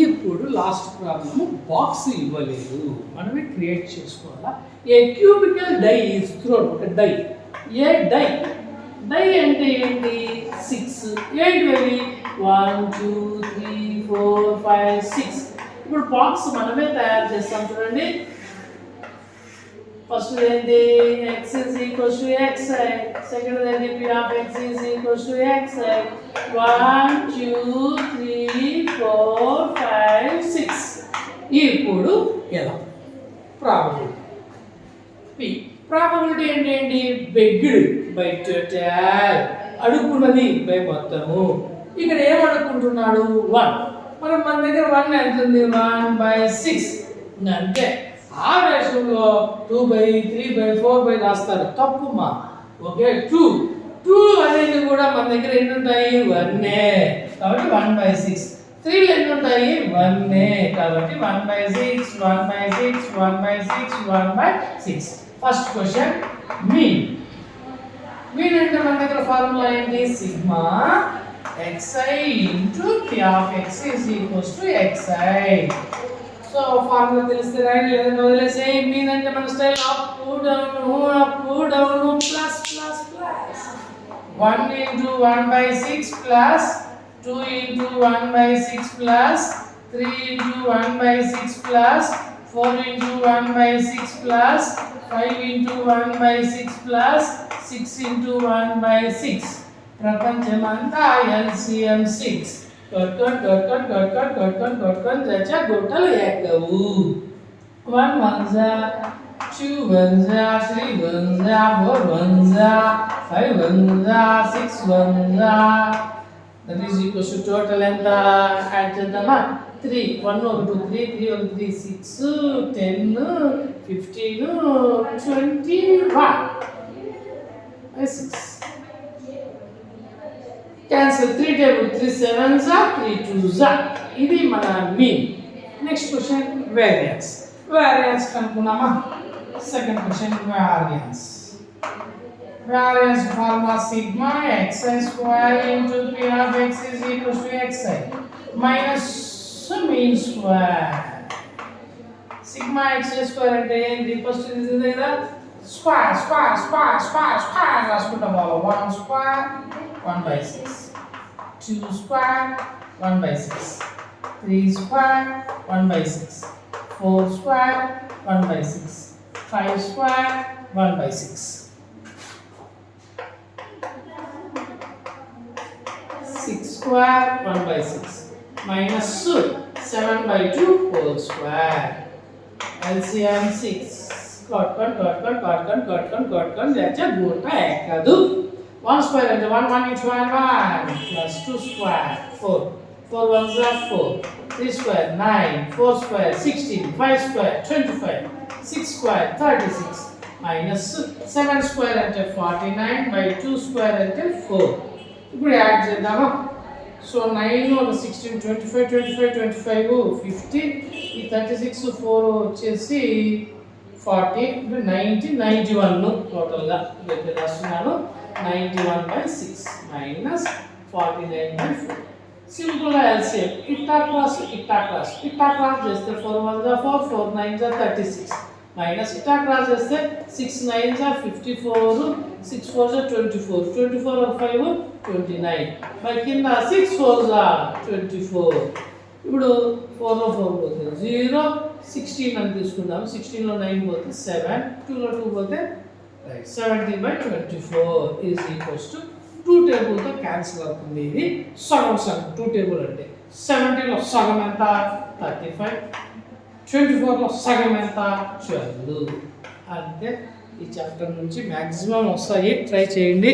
ఇప్పుడు last problem box ఇవ్వలేదు, మనమే క్రియేట్ చేసుకోవాలా. ఏ క్యూబికల్ డై ఈజ్ థ్రోన్, ఒక డై, ఏ డై, డై అంటే ఏంటి 6, ఏంటి 1 2 3 4 5 6. ఇప్పుడు బాక్స్ మనమే తయారు చేస్తాం చూడండి. ఫస్ట్ ఏంటి x is equals to xi, second ఏంటి p of x is equals to xi. 1 2 3 4 5 6. ఇప్పుడు ఎలా ప్రాబబిలిటీ p, ప్రాబబిలిటీ ఏంటి బెగ్డ్ బై టోటల్, అడుగున్నది బై మొత్తము. ఇక్కడ ఏం అడుగుకుంటున్నాడు 1, మరి మన దగ్గర 1 ఎంత ఉంది 1/6 అంటే ఆ రేషంలో 2/3/4 రాస్తారు, తప్పుమా. ఓకే 2 అనేది కూడా మన దగ్గర ఎన్ని ఉంటాయి 1 కాబట్టి 1/6. 3 ఎన్ని ఉంటాయి 1 కాబట్టి 1/6 1/6 1/6 1/6. First question mean. మీన్ అంటే మన దగ్గర ఫార్ములా ఏంటి sigma xi into p of x is equals to xi. So formula తెలిస్తే రాయండి, లేదంటే వదిలేసే. మీన్ అంటే మన style up down plus plus plus 1 into 1/6 plus 2 into 1/6 plus 3 into 1/6 plus 4 into 1/6 plus 5 into 1/6 plus 6 into 1/6. ప్రపంచమంతా LCM 6. కొట్టుకొని గుట్టలు ఎక్కవు. 1 1 2 1 3 1 4 1 5 1 6 1 that is equals to total ఎంత యాడ్ చేద్దామా 3 1 1 2 3 3 1 3 6 10 15 21 6. Cancel 3 table 3 7s 3 2s. ఇది మన mean. Next question variance. Variance కనుక్కున్నామా. Second question variance. Variance formula sigma xi square into p of x is equals to xi minus mean square. Sigma xi square అంటే ఏంటి first ఇది కదా square square square square square రాసుకుంటాం. 1 square 1/6, 2 square 1/6, 3 square 1/6, 4 square 1/6, 5 square 1/6, 6 square 1/6 minus 7/2 whole square. LCM 6. కొట్టుకొని తెచ్చా గుట్ట ఎక్కదు. 1 square and 1 1 into 1 1 plus 2 square 4 4 1s are 4 3 square 9 4 square 16 5 square 25 6 square 36 minus 7 square అంటే 49 by 2 square అంటే 4. ఇప్పుడు యాడ్ చేద్దామా. So 9 16 25 25 25 50 ఈ 36 4 వచ్చేసి 40 90 91 టోటల్గా ఇక్కడ రాస్తున్నాను. 91/6 minus 49/4. సింపుల్గా LCM ఇట్టా క్రాస్ చేస్తే 4 1s 4 4 9s 36 మైనస్ ఇట్టా క్రాస్ చేస్తే 6 9s 54 6 4s 24 24 5 29 బై కింద 6 4s 24. ఇప్పుడు 4 పోతే 0 16 అని తీసుకుందాం. 16లో 9 పోతే 7 2లో 2 పోతే 70/24 is equals to 2 టేబుల్తో క్యాన్సిల్ అవుతుంది. ఇది సగం 2 టేబుల్ అంటే 70లో సగం ఎంత 35, 24లో సగం ఎంత 12. అంటే ఈ చాప్టర్ నుంచి మ్యాక్సిమం వస్తాయి, ట్రై చేయండి.